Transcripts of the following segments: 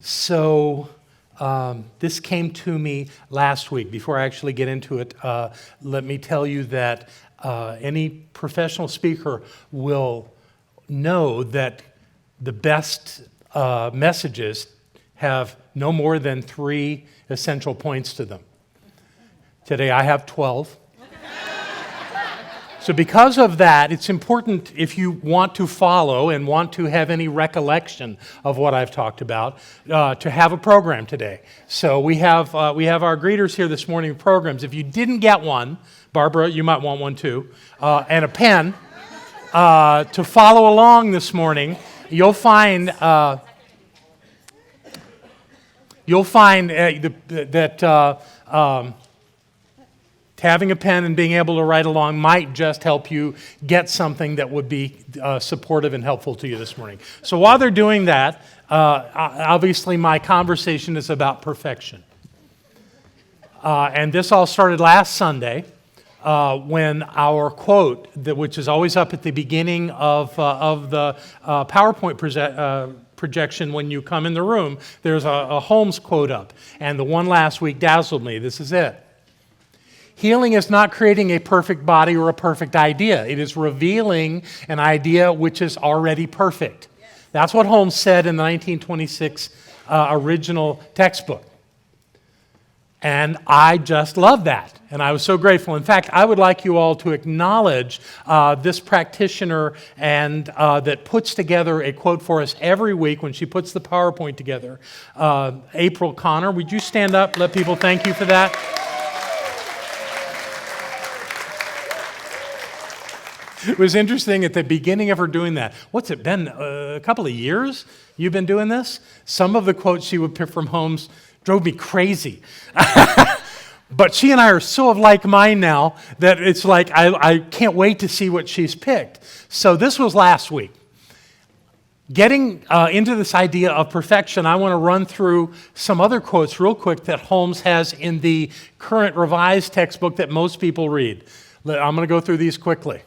So this came to me last week. Before I actually get into it, let me tell you that any professional speaker will know that the best messages have no more than 3 essential points to them. Today I have 12. So because of that, it's important, if you want to follow and want to have any recollection of what I've talked about, to have a program today. So we have our greeters here this morning with programs. If you didn't get one, Barbara, you might want one too, and a pen to follow along this morning. You'll find that having a pen and being able to write along might just help you get something that would be supportive and helpful to you this morning. So while they're doing that, obviously my conversation is about perfection. And this all started last Sunday when our quote, which is always up at the beginning of the PowerPoint projection when you come in the room, there's a Holmes quote up. And the one last week dazzled me. This is it. Healing is not creating a perfect body or a perfect idea. It is revealing an idea which is already perfect. That's what Holmes said in the 1926 original textbook. And I just love that. And I was so grateful. In fact, I would like you all to acknowledge this practitioner and that puts together a quote for us every week when she puts the PowerPoint together. April Connor, would you stand up? Let people thank you for that. It was interesting at the beginning of her doing that. What's it been, a couple of years you've been doing this? Some of the quotes she would pick from Holmes drove me crazy. But she and I are so of like mind now that it's like I can't wait to see what she's picked. So this was last week. Getting into this idea of perfection, I want to run through some other quotes real quick that Holmes has in the current revised textbook that most people read. I'm going to go through these quickly.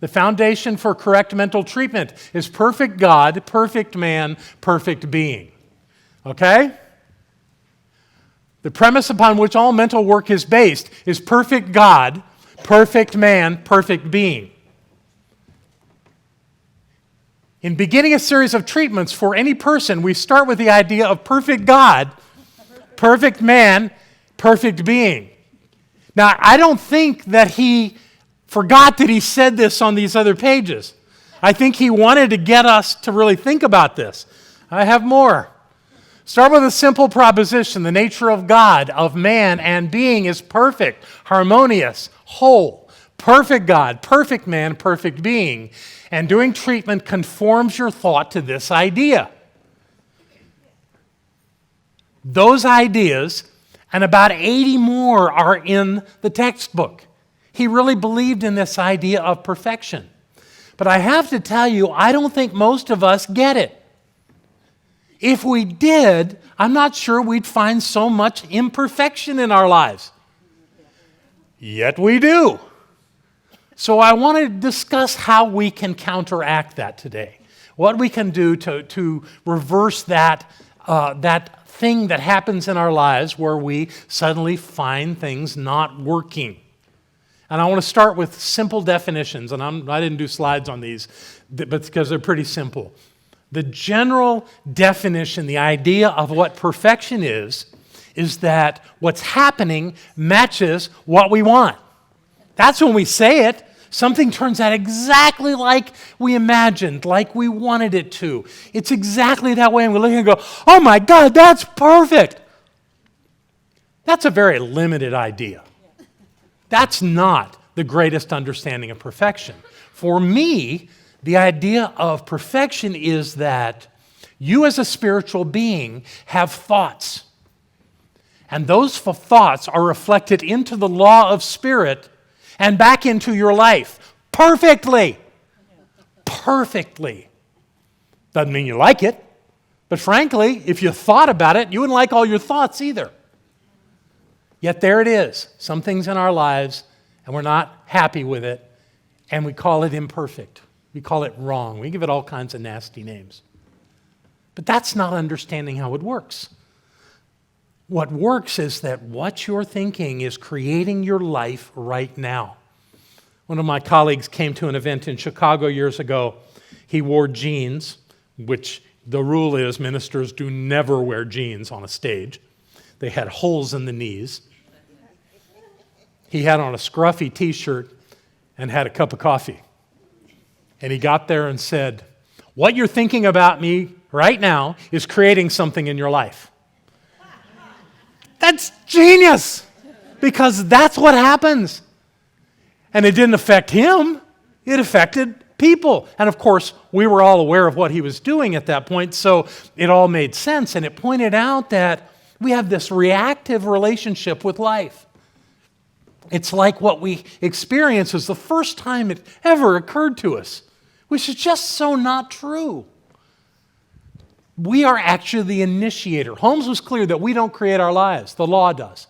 The foundation for correct mental treatment is perfect God, perfect man, perfect being. Okay? The premise upon which all mental work is based is perfect God, perfect man, perfect being. In beginning a series of treatments for any person, we start with the idea of perfect God, perfect man, perfect being. Now, I don't think that he forgot that he said this on these other pages. I think he wanted to get us to really think about this. I have more. Start with a simple proposition. The nature of God, of man, and being is perfect, harmonious, whole. Perfect God, perfect man, perfect being. And doing treatment conforms your thought to this idea. Those ideas, and about 80 more, are in the textbook. He really believed in this idea of perfection. But I have to tell you, I don't think most of us get it. If we did, I'm not sure we'd find so much imperfection in our lives. Yet we do. So I want to discuss how we can counteract that today. What we can do to reverse that thing that happens in our lives where we suddenly find things not working. And I want to start with simple definitions, and I didn't do slides on these, but because they're pretty simple. The general definition, the idea of what perfection is that what's happening matches what we want. That's when we say it. Something turns out exactly like we imagined, like we wanted it to. It's exactly that way, and we look and go, oh my God, that's perfect. That's a very limited idea. That's not the greatest understanding of perfection. For me, the idea of perfection is that you as a spiritual being have thoughts. And those thoughts are reflected into the law of spirit and back into your life perfectly. Perfectly. Doesn't mean you like it. But frankly, if you thought about it, you wouldn't like all your thoughts either. Yet there it is, some things in our lives, and we're not happy with it, and we call it imperfect. We call it wrong. We give it all kinds of nasty names. But that's not understanding how it works. What works is that what you're thinking is creating your life right now. One of my colleagues came to an event in Chicago years ago. He wore jeans, which the rule is ministers do never wear jeans on a stage. They had holes in the knees. He had on a scruffy t-shirt and had a cup of coffee. And he got there and said, "What you're thinking about me right now is creating something in your life." That's genius, because that's what happens. And it didn't affect him, it affected people. And of course, we were all aware of what he was doing at that point, so it all made sense. And it pointed out that we have this reactive relationship with life. It's like what we experience is the first time it ever occurred to us, which is just so not true. We are actually the initiator. Holmes was clear that we don't create our lives, the law does.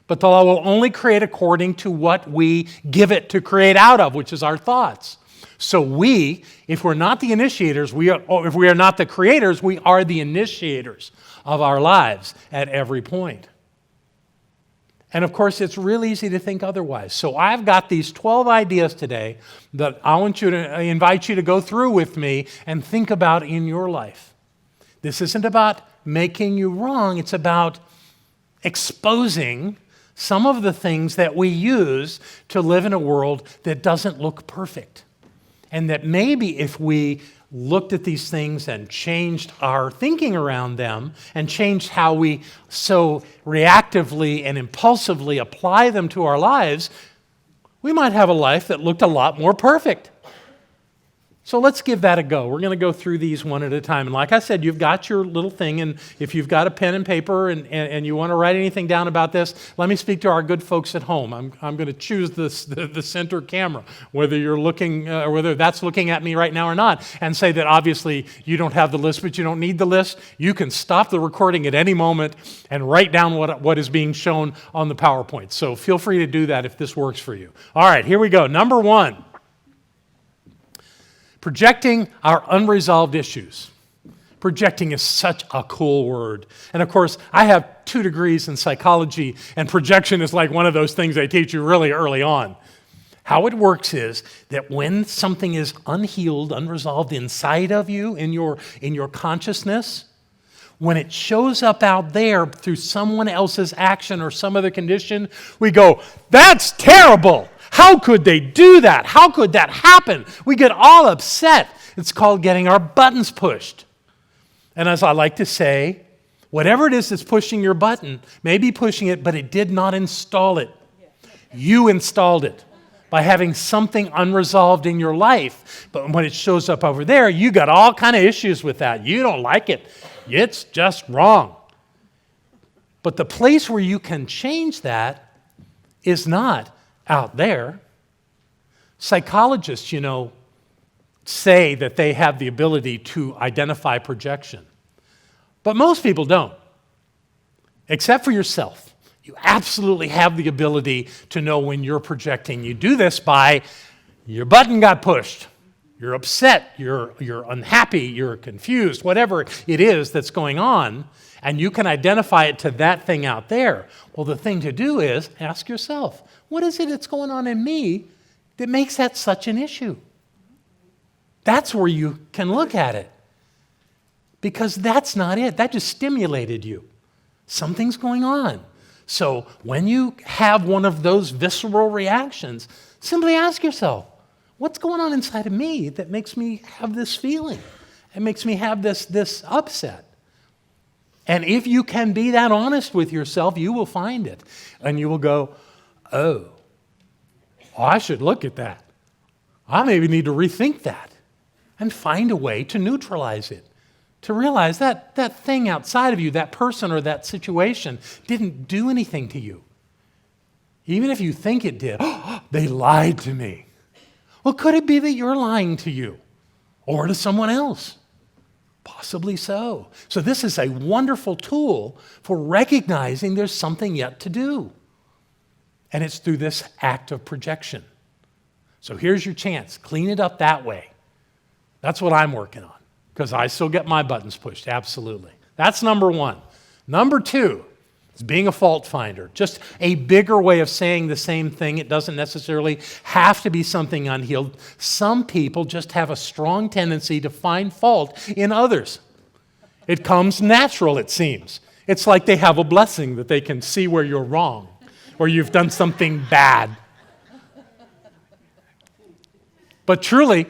But the law will only create according to what we give it to create out of, which is our thoughts. So we, if we're not the initiators, if we are not the creators, we are the initiators of our lives at every point. And of course, it's real easy to think otherwise. So I've got these 12 ideas today that I invite you to go through with me and think about in your life. This isn't about making you wrong. It's about exposing some of the things that we use to live in a world that doesn't look perfect. And that maybe if we looked at these things and changed our thinking around them and changed how we so reactively and impulsively apply them to our lives, we might have a life that looked a lot more perfect. So let's give that a go. We're going to go through these one at a time. And like I said, you've got your little thing, and if you've got a pen and paper and you want to write anything down about this, let me speak to our good folks at home. I'm going to choose the center camera, whether you're looking, whether that's looking at me right now or not, and say that obviously you don't have the list, but you don't need the list. You can stop the recording at any moment and write down what is being shown on the PowerPoint. So feel free to do that if this works for you. All right, here we go. Number one. Projecting our unresolved issues. Projecting is such a cool word. And of course, I have 2 degrees in psychology, and projection is like one of those things they teach you really early on. How it works is that when something is unhealed, unresolved inside of you, in your consciousness, when it shows up out there through someone else's action or some other condition, we go, "That's terrible! How could they do that? How could that happen?" We get all upset. It's called getting our buttons pushed. And as I like to say, whatever it is that's pushing your button may be pushing it, but it did not install it. You installed it by having something unresolved in your life. But when it shows up over there, you got all kind of issues with that. You don't like it. It's just wrong. But the place where you can change that is not out there. Psychologists, say that they have the ability to identify projection. But most people don't, except for yourself. You absolutely have the ability to know when you're projecting. You do this by your button got pushed. You're upset, you're unhappy, you're confused, whatever it is that's going on, and you can identify it to that thing out there. Well, the thing to do is ask yourself, what is it that's going on in me that makes that such an issue? That's where you can look at it. Because that's not it. That just stimulated you. Something's going on. So when you have one of those visceral reactions, simply ask yourself, what's going on inside of me that makes me have this feeling? It makes me have this upset. And if you can be that honest with yourself, you will find it. And you will go, oh, I should look at that. I maybe need to rethink that and find a way to neutralize it, to realize that that thing outside of you, that person or that situation, didn't do anything to you. Even if you think it did, oh, they lied to me. Well, could it be that you're lying to you or to someone else? Possibly so. So this is a wonderful tool for recognizing there's something yet to do. And it's through this act of projection. So here's your chance. Clean it up that way. That's what I'm working on. because I still get my buttons pushed, absolutely. That's number one. Number two is being a fault finder. Just a bigger way of saying the same thing. It doesn't necessarily have to be something unhealed. Some people just have a strong tendency to find fault in others. It comes natural, it seems. It's like they have a blessing that they can see where you're wrong or you've done something bad. But truly,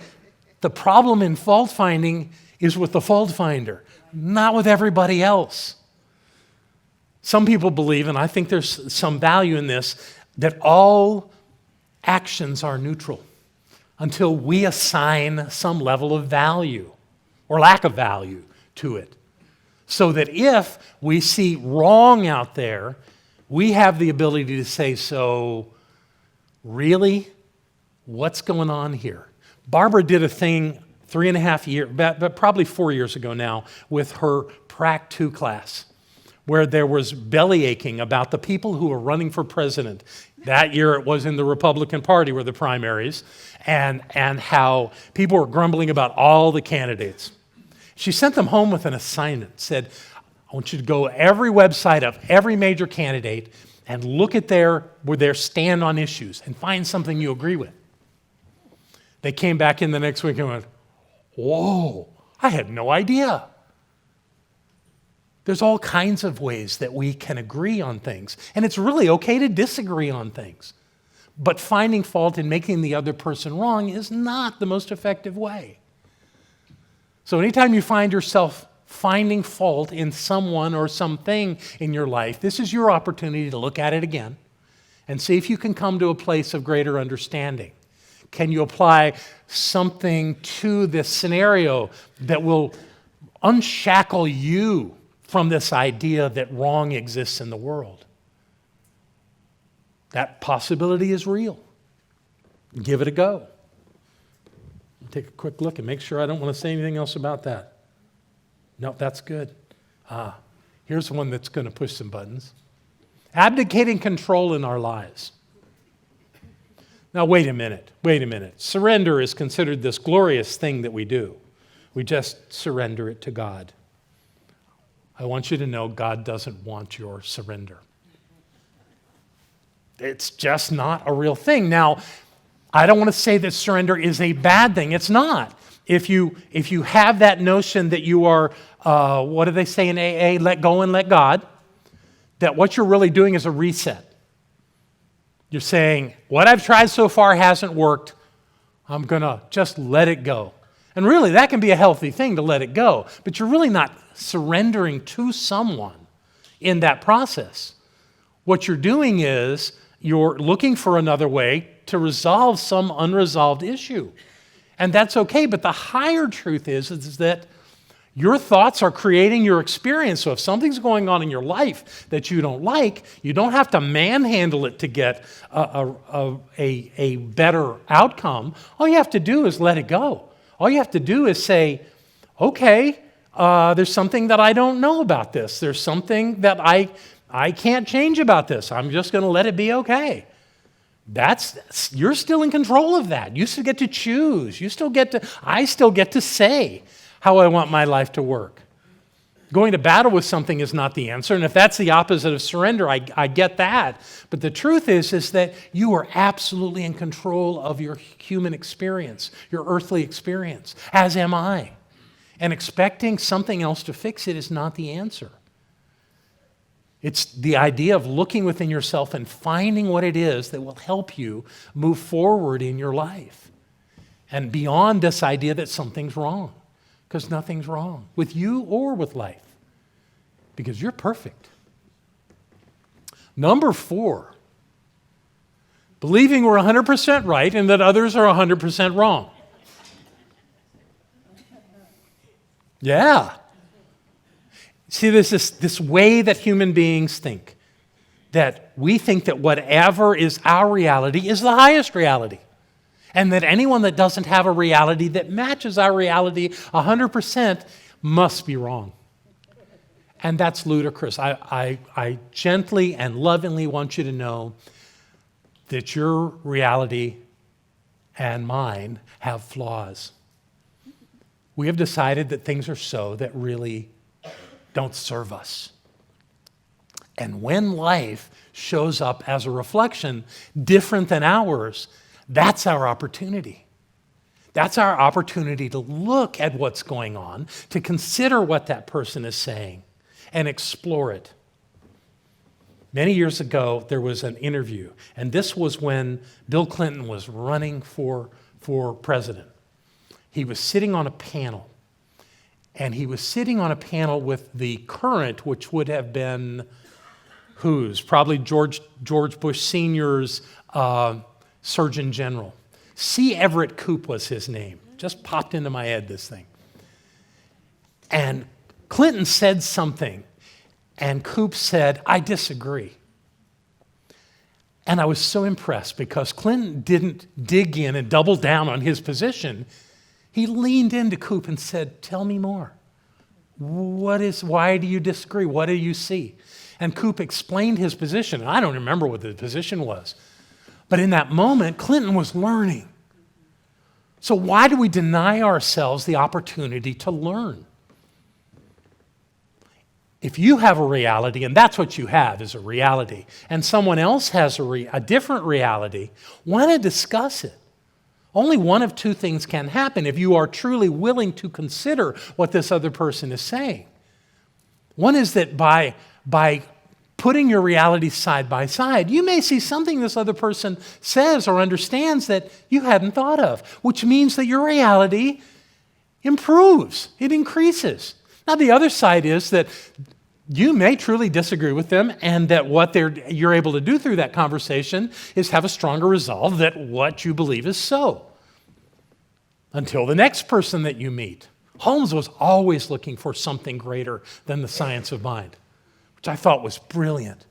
the problem in fault finding is with the fault finder, not with everybody else. Some people believe, and I think there's some value in this, that all actions are neutral until we assign some level of value or lack of value to it. So that if we see wrong out there, we have the ability to say, so really, what's going on here? Barbara did a thing 3.5 years, but probably 4 years ago now, with her Prac 2 class, where there was belly aching about the people who were running for president. That year it was in the Republican Party were the primaries, and how people were grumbling about all the candidates. She sent them home with an assignment, said, I want you to go every website of every major candidate and look at their stand on issues and find something you agree with. They came back in the next week and went, whoa, I had no idea. There's all kinds of ways that we can agree on things, and it's really okay to disagree on things. But finding fault and making the other person wrong is not the most effective way. So anytime you find yourself finding fault in someone or something in your life, this is your opportunity to look at it again and see if you can come to a place of greater understanding. Can you apply something to this scenario that will unshackle you from this idea that wrong exists in the world? That possibility is real. Give it a go. Take a quick look and make sure I don't want to say anything else about that. No, that's good. Here's one that's going to push some buttons. Abdicating control in our lives. Now, wait a minute. Surrender is considered this glorious thing that we do. We just surrender it to God. I want you to know God doesn't want your surrender. It's just not a real thing. Now, I don't want to say that surrender is a bad thing. It's not. If you have that notion that you are, what do they say in AA, let go and let God, that what you're really doing is a reset. You're saying, what I've tried so far hasn't worked. I'm going to just let it go. And really, that can be a healthy thing to let it go. But you're really not surrendering to someone in that process. What you're doing is you're looking for another way to resolve some unresolved issue. And that's okay, but the higher truth is that your thoughts are creating your experience. So if something's going on in your life that you don't like, you don't have to manhandle it to get a better outcome. All you have to do is let it go. All you have to do is say, okay, there's something that I don't know about this. There's something that I can't change about this. I'm just going to let it be okay. You're still in control of that. You still get to choose. I still get to say how I want my life to work. Going to battle with something is not the answer. And if that's the opposite of surrender, I get that. But the truth is that you are absolutely in control of your human experience, your earthly experience, as am I. And expecting something else to fix it is not the answer. It's the idea of looking within yourself and finding what it is that will help you move forward in your life. And beyond this idea that something's wrong. Because nothing's wrong with you or with life. Because you're perfect. Number 4, believing we're 100% right and that others are 100% wrong. Yeah. See, there's this way that human beings think. That we think that whatever is our reality is the highest reality. And that anyone that doesn't have a reality that matches our reality 100% must be wrong. And that's ludicrous. I gently and lovingly want you to know that your reality and mine have flaws. We have decided that things are so that really don't serve us. And when life shows up as a reflection different than ours, that's our opportunity. That's our opportunity to look at what's going on, to consider what that person is saying, and explore it. Many years ago, there was an interview, and this was when Bill Clinton was running for president. He was sitting on a panel, and he was sitting on a panel with the current, which would have been whose? Probably George Bush Sr.'s Surgeon General. C. Everett Koop was his name. Just popped into my head, this thing. And Clinton said something, and Koop said, "I disagree." And I was so impressed because Clinton didn't dig in and double down on his position. He leaned into Koop and said, "Tell me more. Why do you disagree? What do you see?" And Koop explained his position. And I don't remember what the position was. But in that moment, Clinton was learning. So why do we deny ourselves the opportunity to learn? If you have a reality, and that's what you have, is a reality, and someone else has a different reality, why not discuss it? Only one of two things can happen if you are truly willing to consider what this other person is saying. One is that by putting your realities side by side, you may see something this other person says or understands that you hadn't thought of, which means that your reality improves, it increases. Now, the other side is that you may truly disagree with them, and that what you're able to do through that conversation is have a stronger resolve that what you believe is so. Until the next person that you meet. Holmes was always looking for something greater than the science of mind, which I thought was brilliant.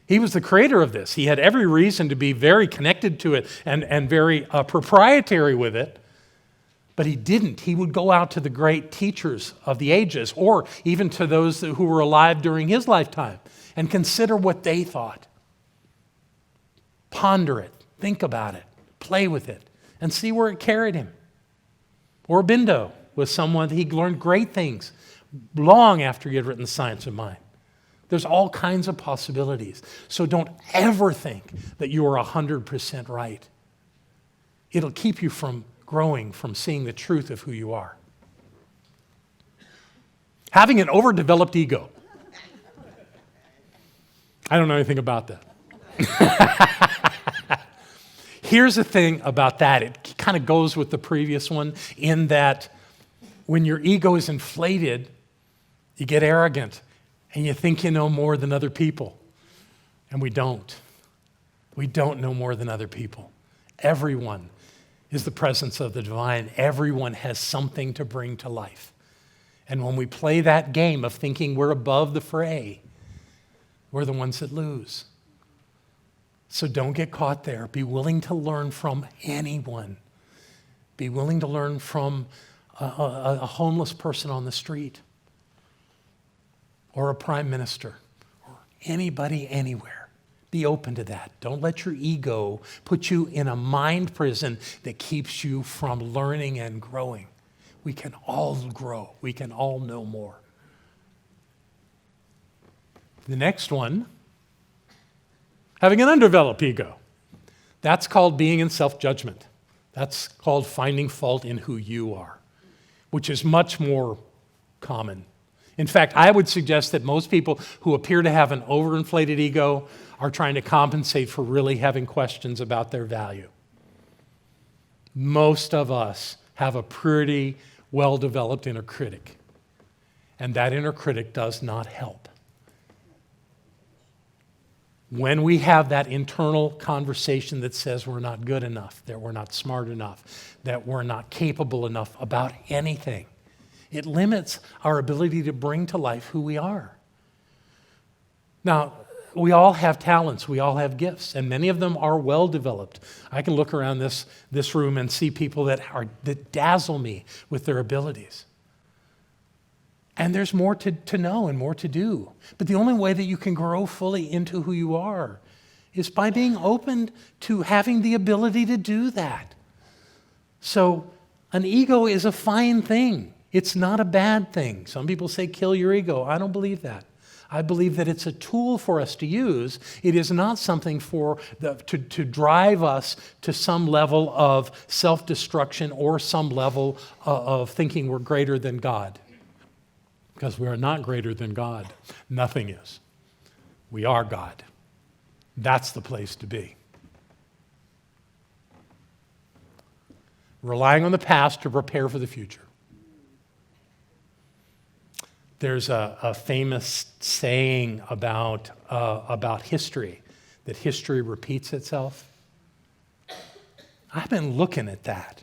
He was the creator of this. He had every reason to be very connected to it and very proprietary with it. But he didn't. He would go out to the great teachers of the ages, or even to those who were alive during his lifetime, and consider what they thought. Ponder it, think about it, play with it, and see where it carried him. Aurobindo was someone that he learned great things long after he had written The Science of Mind. There's all kinds of possibilities. So don't ever think that you are 100% right. It'll keep you from growing, from seeing the truth of who you are. Having an overdeveloped ego. I don't know anything about that. Here's the thing about that. It kind of goes with the previous one in that when your ego is inflated, you get arrogant and you think you know more than other people. And we don't. We don't know more than other people. Everyone is the presence of the divine. Everyone has something to bring to life. And when we play that game of thinking we're above the fray, we're the ones that lose. So don't get caught there. Be willing to learn from anyone. Be willing to learn from a homeless person on the street, or a prime minister, or anybody anywhere. Be open to that. Don't let your ego put you in a mind prison that keeps you from learning and growing. We can all grow. We can all know more. The next one, having an undeveloped ego. That's called being in self-judgment. That's called finding fault in who you are, which is much more common. In fact, I would suggest that most people who appear to have an overinflated ego are trying to compensate for really having questions about their value. Most of us have a pretty well-developed inner critic, and that inner critic does not help. When we have that internal conversation that says we're not good enough, that we're not smart enough, that we're not capable enough about anything, it limits our ability to bring to life who we are. Now, we all have talents, we all have gifts, and many of them are well developed. I can look around this room and see people that dazzle me with their abilities. And there's more to know and more to do. But the only way that you can grow fully into who you are is by being open to having the ability to do that. So an ego is a fine thing. It's not a bad thing. Some people say kill your ego. I don't believe that. I believe that it's a tool for us to use. It is not something to drive us to some level of self-destruction or some level of thinking we're greater than God. Because we are not greater than God. Nothing is. We are God. That's the place to be. Relying on the past to prepare for the future. There's a famous saying about history, that history repeats itself. I've been looking at that,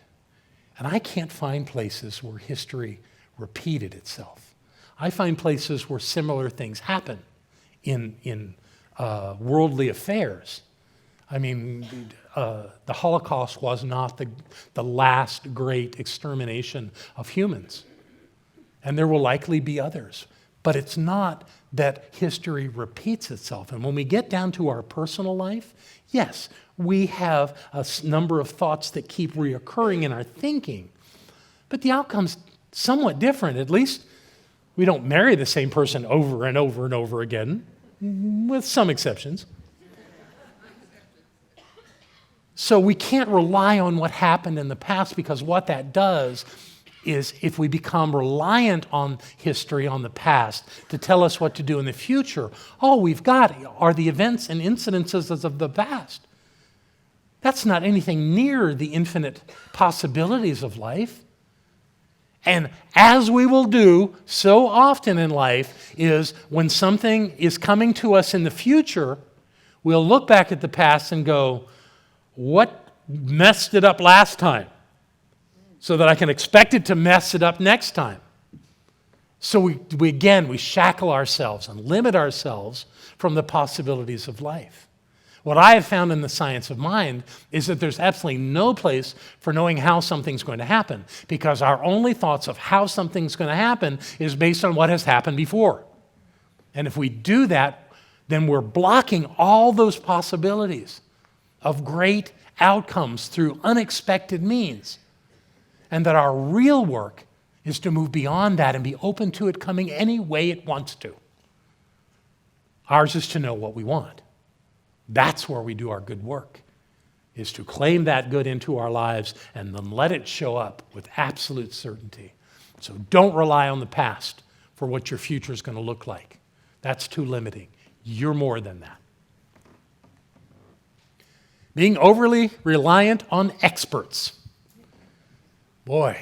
and I can't find places where history repeated itself. I find places where similar things happen in worldly affairs. I mean, the Holocaust was not the last great extermination of humans. And there will likely be others. But it's not that history repeats itself. And when we get down to our personal life, yes, we have a number of thoughts that keep reoccurring in our thinking. But the outcome's somewhat different. At least we don't marry the same person over and over and over again, with some exceptions. So we can't rely on what happened in the past, because what that does is, if we become reliant on history, on the past, to tell us what to do in the future, all we've got are the events and incidences of the past. That's not anything near the infinite possibilities of life. And as we will do so often in life, is when something is coming to us in the future, we'll look back at the past and go, what messed it up last time? So that I can expect it to mess it up next time. So we shackle ourselves and limit ourselves from the possibilities of life. What I have found in the science of mind is that there's absolutely no place for knowing how something's going to happen, because our only thoughts of how something's going to happen is based on what has happened before. And if we do that, then we're blocking all those possibilities of great outcomes through unexpected means. And that our real work is to move beyond that and be open to it coming any way it wants to. Ours is to know what we want. That's where we do our good work, is to claim that good into our lives and then let it show up with absolute certainty. So don't rely on the past for what your future is going to look like. That's too limiting. You're more than that. Being overly reliant on experts. Boy,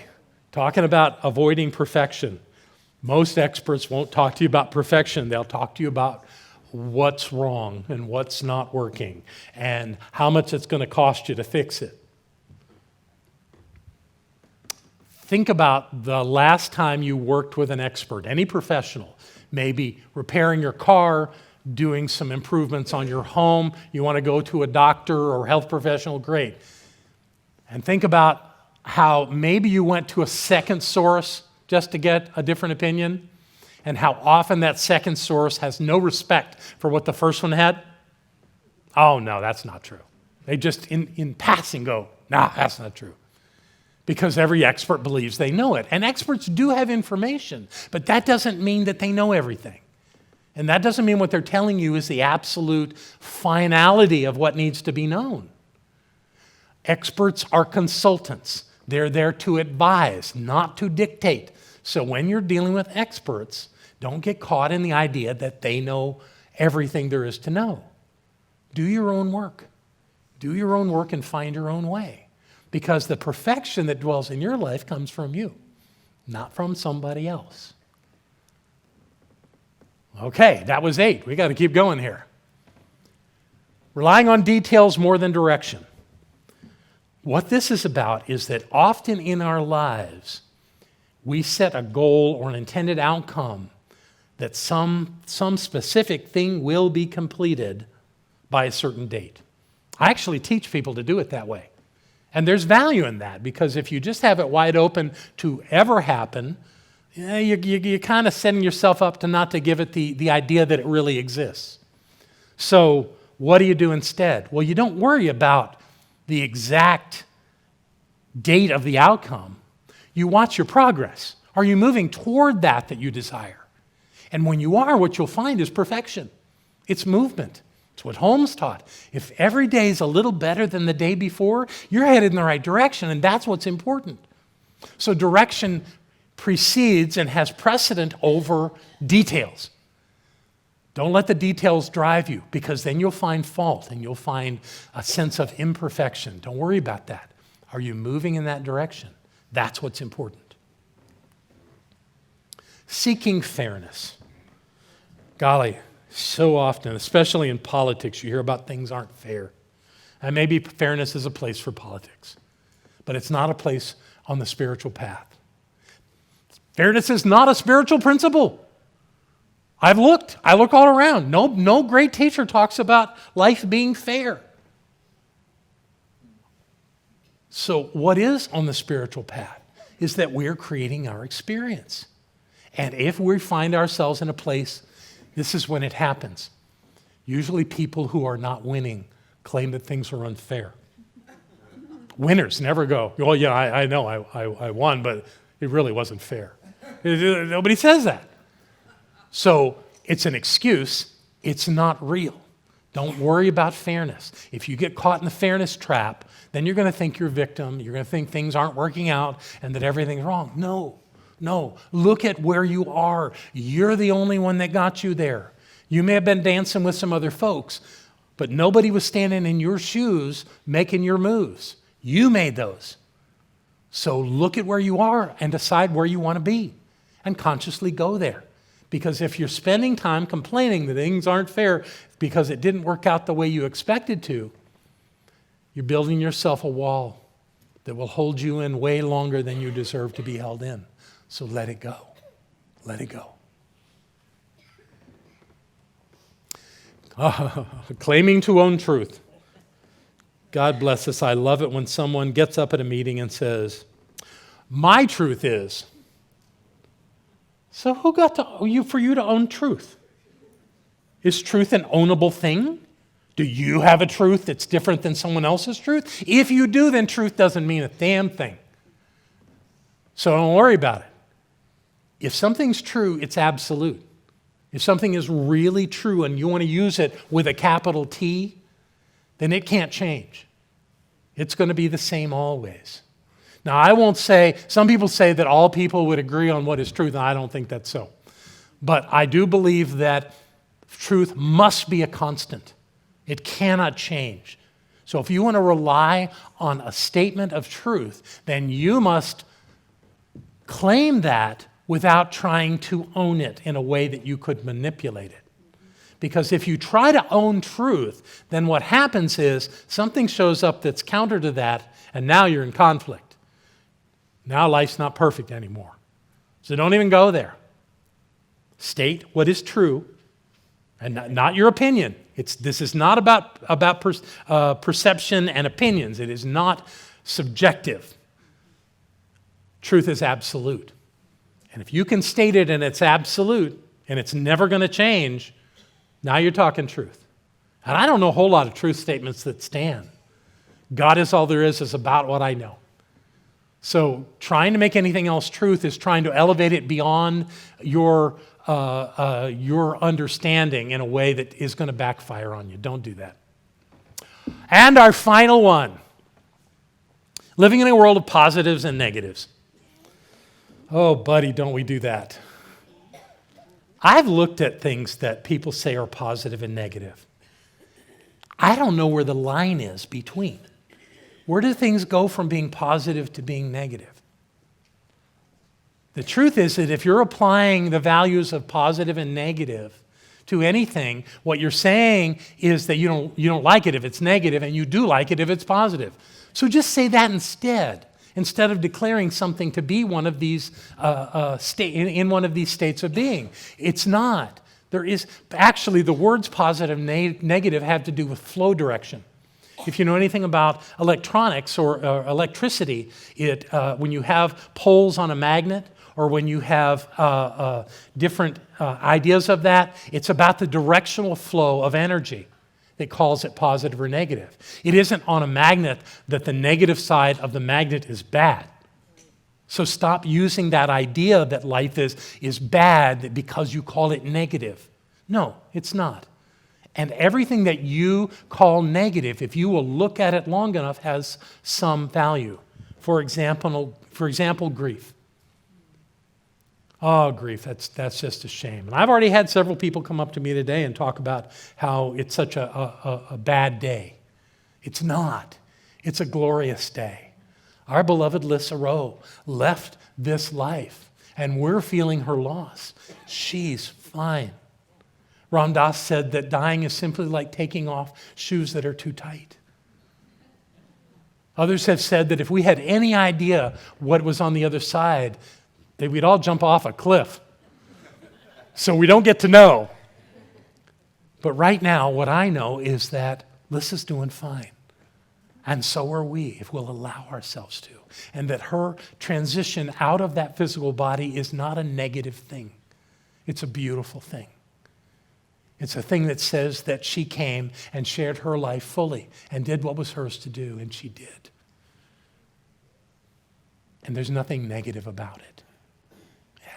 talking about avoiding perfection. Most experts won't talk to you about perfection. They'll talk to you about what's wrong and what's not working and how much it's going to cost you to fix it. Think about the last time you worked with an expert, any professional, maybe repairing your car, doing some improvements on your home. You want to go to a doctor or health professional, great. And think about how maybe you went to a second source just to get a different opinion, and how often that second source has no respect for what the first one had. Oh, no, that's not true. They just, in passing, go, nah, that's not true. Because every expert believes they know it. And experts do have information, but that doesn't mean that they know everything. And that doesn't mean what they're telling you is the absolute finality of what needs to be known. Experts are consultants. They're there to advise, not to dictate. So when you're dealing with experts, don't get caught in the idea that they know everything there is to know. Do your own work. Do your own work and find your own way. Because the perfection that dwells in your life comes from you, not from somebody else. Okay, that was 8. We got to keep going here. Relying on details more than direction. What this is about is that often in our lives, we set a goal or an intended outcome that some specific thing will be completed by a certain date. I actually teach people to do it that way. And there's value in that, because if you just have it wide open to ever happen, you're kind of setting yourself up to not to give it the idea that it really exists. So what do you do instead? Well, you don't worry about the exact date of the outcome. You watch your progress. Are you moving toward that you desire? And when you are, what you'll find is perfection. It's movement. It's what Holmes taught. If every day is a little better than the day before, you're headed in the right direction, and that's what's important. So direction precedes and has precedent over details. Don't let the details drive you, because then you'll find fault and you'll find a sense of imperfection. Don't worry about that. Are you moving in that direction? That's what's important. Seeking fairness. Golly, so often, especially in politics, you hear about things aren't fair. And maybe fairness is a place for politics, but it's not a place on the spiritual path. Fairness is not a spiritual principle. I look all around. No great teacher talks about life being fair. So what is on the spiritual path is that we're creating our experience. And if we find ourselves in a place, this is when it happens. Usually people who are not winning claim that things are unfair. Winners never go, oh yeah, I know I won, but it really wasn't fair. Nobody says that. So it's an excuse. It's not real. Don't worry about fairness. If you get caught in the fairness trap, then you're going to think you're a victim. You're going to think things aren't working out and that everything's wrong. No, look at where you are. You're the only one that got you there. You may have been dancing with some other folks, but nobody was standing in your shoes making your moves. You made those. So look at where you are and decide where you want to be and consciously go there. Because if you're spending time complaining that things aren't fair because it didn't work out the way you expected to, you're building yourself a wall that will hold you in way longer than you deserve to be held in. So let it go. Let it go. Claiming to own truth. God bless us. I love it when someone gets up at a meeting and says, my truth is. So who got for you to own truth? Is truth an ownable thing? Do you have a truth that's different than someone else's truth? If you do, then truth doesn't mean a damn thing. So don't worry about it. If something's true, it's absolute. If something is really true and you want to use it with a capital T, then it can't change. It's going to be the same always. Now, I won't say, some people say that all people would agree on what is truth, and I don't think that's so. But I do believe that truth must be a constant. It cannot change. So if you want to rely on a statement of truth, then you must claim that without trying to own it in a way that you could manipulate it. Because if you try to own truth, then what happens is something shows up that's counter to that, and now you're in conflict. Now life's not perfect anymore. So don't even go there. State what is true, and not your opinion. This is not about perception and opinions. It is not subjective. Truth is absolute. And if you can state it and it's absolute and it's never going to change, now you're talking truth. And I don't know a whole lot of truth statements that stand. God is all there is about what I know. So trying to make anything else truth is trying to elevate it beyond your understanding in a way that is going to backfire on you. Don't do that. And our final one, living in a world of positives and negatives. Oh, buddy, don't we do that? I've looked at things that people say are positive and negative. I don't know where the line is between. Where do things go from being positive to being negative? The truth is that if you're applying the values of positive and negative to anything, what you're saying is that you don't like it if it's negative, and you do like it if it's positive. So just say that instead of declaring something to be one of these in one of these states of being. It's not. There is actually the words positive and negative have to do with flow direction. If you know anything about electronics or electricity, when you have poles on a magnet or when you have different ideas of that, it's about the directional flow of energy that calls it positive or negative. It isn't on a magnet that the negative side of the magnet is bad. So stop using that idea that life is bad because you call it negative. No, it's not. And everything that you call negative, if you will look at it long enough, has some value. For example, grief. Oh, grief, that's just a shame. And I've already had several people come up to me today and talk about how it's such a bad day. It's not. It's a glorious day. Our beloved Lissa Rowe left this life, and we're feeling her loss. She's fine. Ram Dass said that dying is simply like taking off shoes that are too tight. Others have said that if we had any idea what was on the other side, that we'd all jump off a cliff. So we don't get to know. But right now, what I know is that Lissa's doing fine. And so are we, if we'll allow ourselves to. And that her transition out of that physical body is not a negative thing. It's a beautiful thing. It's a thing that says that she came and shared her life fully and did what was hers to do, and she did. And there's nothing negative about it. Yeah.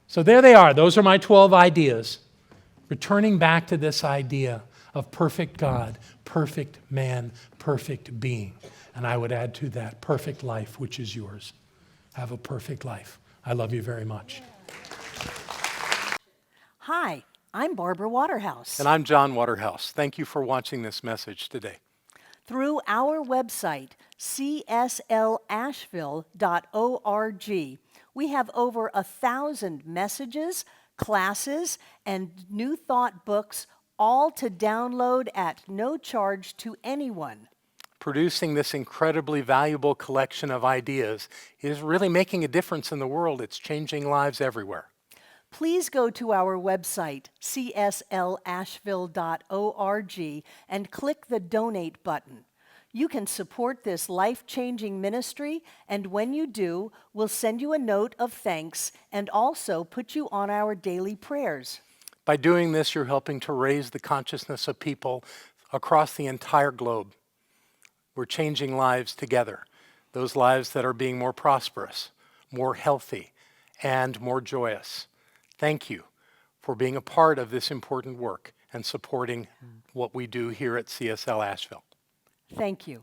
So there they are. Those are my 12 ideas. Returning back to this idea of perfect God, perfect man, perfect being. And I would add to that, perfect life, which is yours. Have a perfect life. I love you very much. Hi, I'm Barbara Waterhouse. And I'm John Waterhouse. Thank you for watching this message today. Through our website, cslasheville.org, we have over 1,000 messages, classes, and New Thought books, all to download at no charge to anyone. Producing this incredibly valuable collection of ideas is really making a difference in the world. It's changing lives everywhere. Please go to our website, cslasheville.org, and click the Donate button. You can support this life-changing ministry, and when you do, we'll send you a note of thanks and also put you on our daily prayers. By doing this, you're helping to raise the consciousness of people across the entire globe. We're changing lives together, those lives that are being more prosperous, more healthy, and more joyous. Thank you for being a part of this important work and supporting what we do here at CSL Asheville. Thank you.